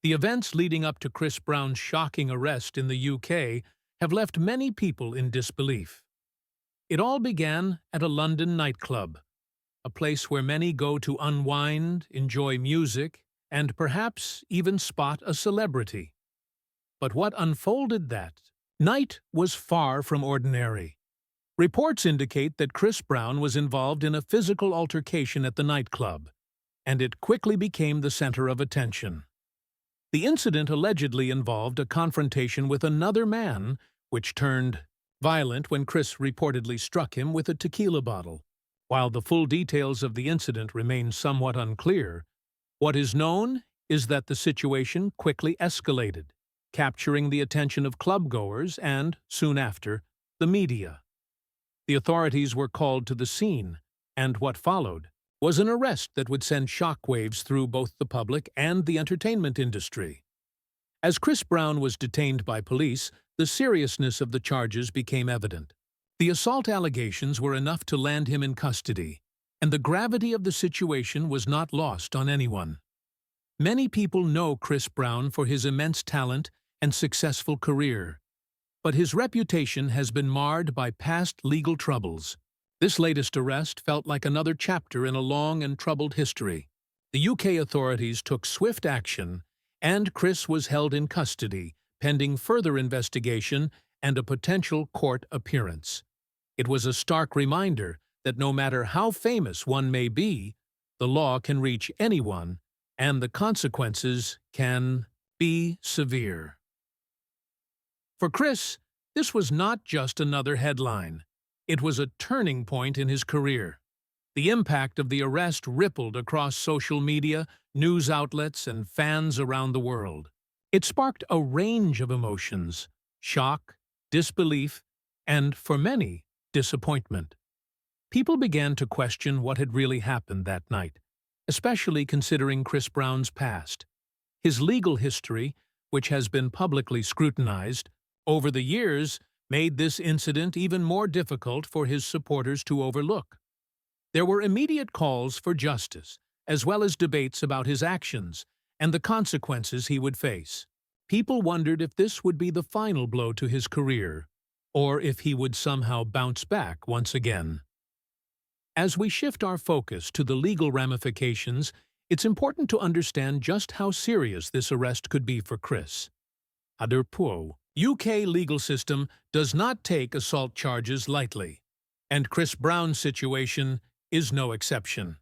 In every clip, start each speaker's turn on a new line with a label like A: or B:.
A: The events leading up to Chris Brown's shocking arrest in the UK have left many people in disbelief. It all began at a London nightclub, a place where many go to unwind, enjoy music, and perhaps even spot a celebrity. But what unfolded that night was far from ordinary. Reports indicate that Chris Brown was involved in a physical altercation at the nightclub, and it quickly became the center of attention. The incident allegedly involved a confrontation with another man, which turned violent when Chris reportedly struck him with a tequila bottle. While the full details of the incident remain somewhat unclear, what is known is that the situation quickly escalated, capturing the attention of clubgoers and, soon after, the media. The authorities were called to the scene, and what followed was an arrest that would send shockwaves through both the public and the entertainment industry. As Chris Brown was detained by police, the seriousness of the charges became evident. The assault allegations were enough to land him in custody, and the gravity of the situation was not lost on anyone. Many people know Chris Brown for his immense talent and successful career, but his reputation has been marred by past legal troubles. This latest arrest felt like another chapter in a long and troubled history. The UK authorities took swift action, and Chris was held in custody, pending further investigation and a potential court appearance. It was a stark reminder that no matter how famous one may be, the law can reach anyone, and the consequences can be severe. For Chris, this was not just another headline. It was a turning point in his career. The impact of the arrest rippled across social media, news outlets, and fans around the world. It sparked a range of emotions: shock, disbelief, and, for many, disappointment. People began to question what had really happened that night, especially considering Chris Brown's past. His legal history, which has been publicly scrutinized over the years, made this incident even more difficult for his supporters to overlook. There were immediate calls for justice, as well as debates about his actions and the consequences he would face. People wondered if this would be the final blow to his career, or if he would somehow bounce back once again. As we shift our focus to the legal ramifications, it's important to understand just how serious this arrest could be for Chris. UK legal system does not take assault charges lightly, and Chris Brown's situation is no exception.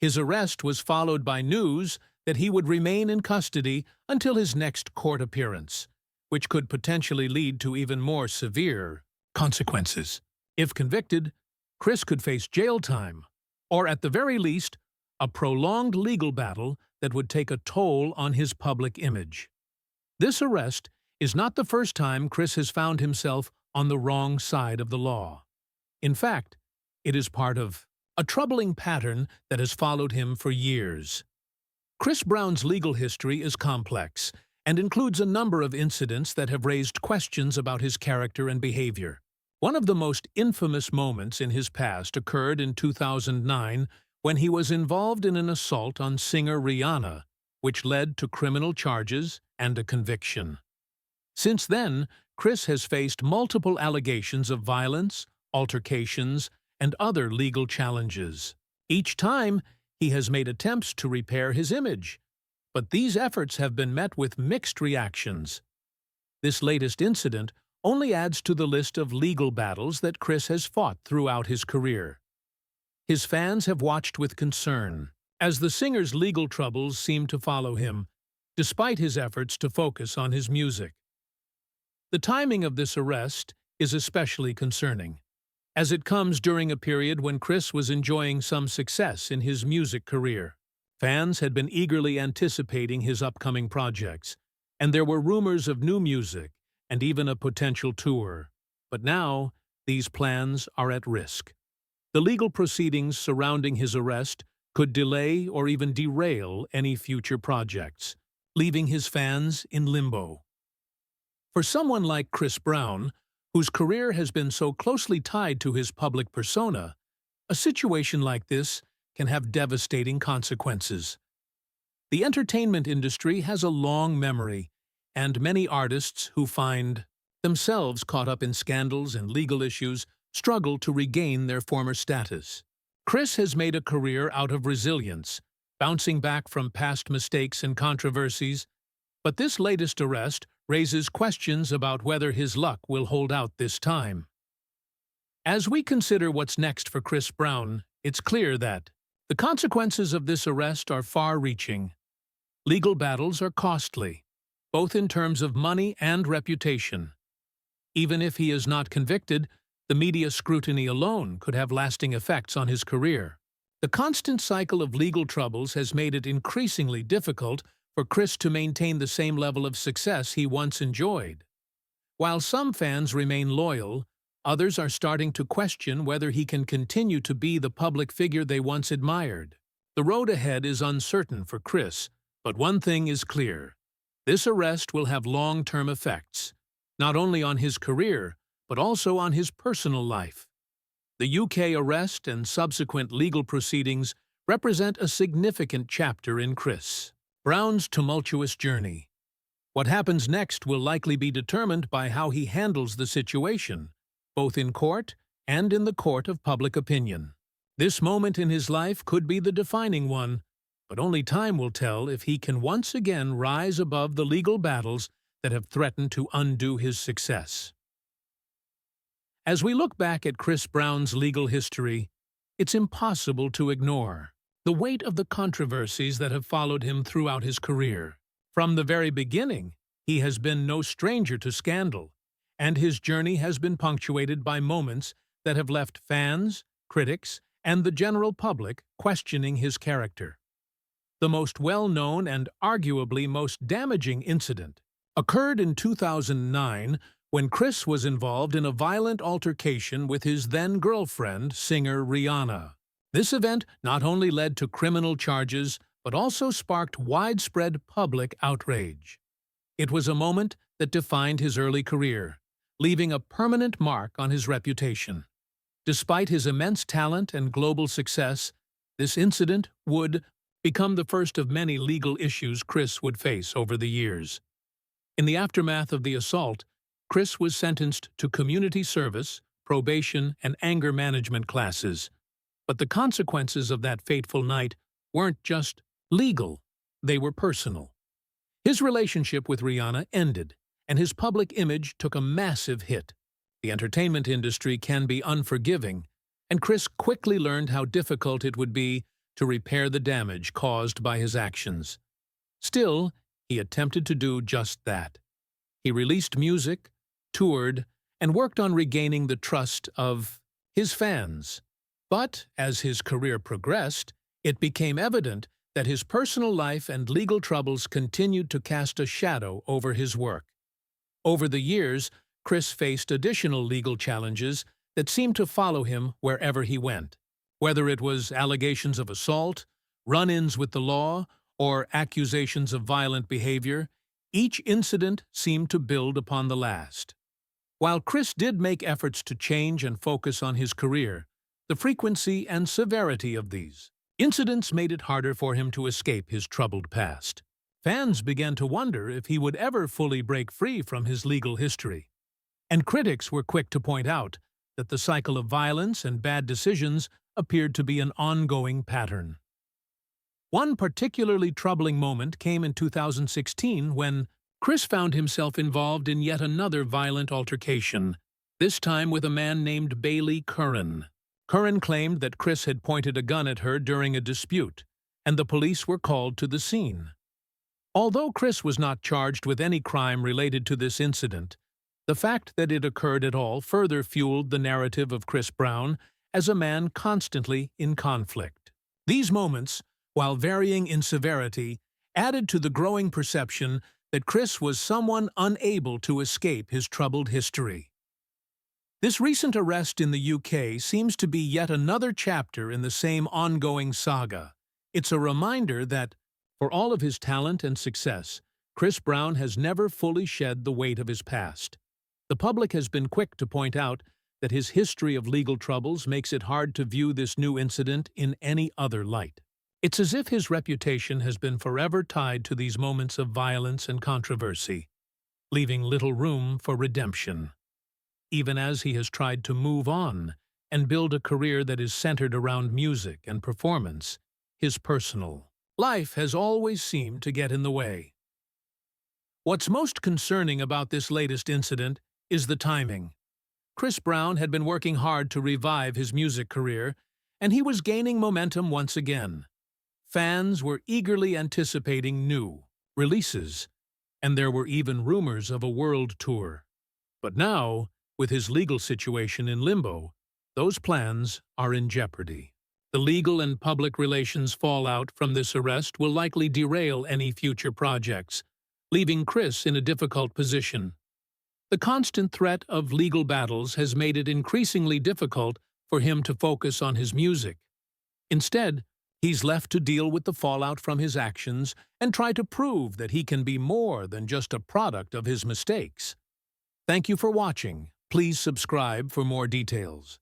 A: His arrest was followed by news that he would remain in custody until his next court appearance, which could potentially lead to even more severe consequences. If convicted, Chris could face jail time, or at the very least, a prolonged legal battle that would take a toll on his public image. This arrest is not the first time Chris has found himself on the wrong side of the law. In fact, it is part of a troubling pattern that has followed him for years. Chris Brown's legal history is complex and includes a number of incidents that have raised questions about his character and behavior. One of the most infamous moments in his past occurred in 2009 when he was involved in an assault on singer Rihanna, which led to criminal charges and a conviction. Since then, Chris has faced multiple allegations of violence, altercations, and other legal challenges. Each time, he has made attempts to repair his image, but these efforts have been met with mixed reactions. This latest incident only adds to the list of legal battles that Chris has fought throughout his career. His fans have watched with concern, as the singer's legal troubles seem to follow him, despite his efforts to focus on his music. The timing of this arrest is especially concerning, as it comes during a period when Chris was enjoying some success in his music career. Fans had been eagerly anticipating his upcoming projects, and there were rumors of new music and even a potential tour. But now, these plans are at risk. The legal proceedings surrounding his arrest could delay or even derail any future projects, leaving his fans in limbo. For someone like Chris Brown, whose career has been so closely tied to his public persona, a situation like this can have devastating consequences. The entertainment industry has a long memory, and many artists who find themselves caught up in scandals and legal issues struggle to regain their former status. Chris has made a career out of resilience, bouncing back from past mistakes and controversies, but this latest arrest raises questions about whether his luck will hold out this time. As we consider what's next for Chris Brown, it's clear that the consequences of this arrest are far-reaching. Legal battles are costly, both in terms of money and reputation. Even if he is not convicted, the media scrutiny alone could have lasting effects on his career. The constant cycle of legal troubles has made it increasingly difficult for Chris to maintain the same level of success he once enjoyed. While some fans remain loyal, others are starting to question whether he can continue to be the public figure they once admired. The road ahead is uncertain for Chris, but one thing is clear. This arrest will have long-term effects, not only on his career, but also on his personal life. The UK arrest and subsequent legal proceedings represent a significant chapter in Chris Brown's tumultuous journey. What happens next will likely be determined by how he handles the situation, both in court and in the court of public opinion. This moment in his life could be the defining one, but only time will tell if he can once again rise above the legal battles that have threatened to undo his success. As we look back at Chris Brown's legal history, it's impossible to ignore the weight of the controversies that have followed him throughout his career. From the very beginning, he has been no stranger to scandal, and his journey has been punctuated by moments that have left fans, critics, and the general public questioning his character. The most well-known and arguably most damaging incident occurred in 2009 when Chris was involved in a violent altercation with his then-girlfriend, singer Rihanna. This event not only led to criminal charges, but also sparked widespread public outrage. It was a moment that defined his early career, leaving a permanent mark on his reputation. Despite his immense talent and global success, this incident would become the first of many legal issues Chris would face over the years. In the aftermath of the assault, Chris was sentenced to community service, probation, and anger management classes. But the consequences of that fateful night weren't just legal, they were personal. His relationship with Rihanna ended, and his public image took a massive hit. The entertainment industry can be unforgiving, and Chris quickly learned how difficult it would be to repair the damage caused by his actions. Still, he attempted to do just that. He released music, toured, and worked on regaining the trust of his fans. But as his career progressed, it became evident that his personal life and legal troubles continued to cast a shadow over his work. Over the years, Chris faced additional legal challenges that seemed to follow him wherever he went. Whether it was allegations of assault, run-ins with the law, or accusations of violent behavior, each incident seemed to build upon the last. While Chris did make efforts to change and focus on his career, the frequency and severity of these incidents made it harder for him to escape his troubled past. Fans began to wonder if he would ever fully break free from his legal history. And critics were quick to point out that the cycle of violence and bad decisions appeared to be an ongoing pattern. One particularly troubling moment came in 2016 when Chris found himself involved in yet another violent altercation, this time with a man named Bailey Curran. Curran claimed that Chris had pointed a gun at her during a dispute, and the police were called to the scene. Although Chris was not charged with any crime related to this incident, the fact that it occurred at all further fueled the narrative of Chris Brown as a man constantly in conflict. These moments, while varying in severity, added to the growing perception that Chris was someone unable to escape his troubled history. This recent arrest in the UK seems to be yet another chapter in the same ongoing saga. It's a reminder that, for all of his talent and success, Chris Brown has never fully shed the weight of his past. The public has been quick to point out that his history of legal troubles makes it hard to view this new incident in any other light. It's as if his reputation has been forever tied to these moments of violence and controversy, leaving little room for redemption. Even as he has tried to move on and build a career that is centered around music and performance, his personal life has always seemed to get in the way. What's most concerning about this latest incident is the timing. Chris Brown had been working hard to revive his music career, and he was gaining momentum once again. Fans were eagerly anticipating new releases, and there were even rumors of a world tour. But now, with his legal situation in limbo, those plans are in jeopardy. The legal and public relations fallout from this arrest will likely derail any future projects, leaving Chris in a difficult position. The constant threat of legal battles has made it increasingly difficult for him to focus on his music. Instead, he's left to deal with the fallout from his actions and try to prove that he can be more than just a product of his mistakes. Thank you for watching. Please subscribe for more details.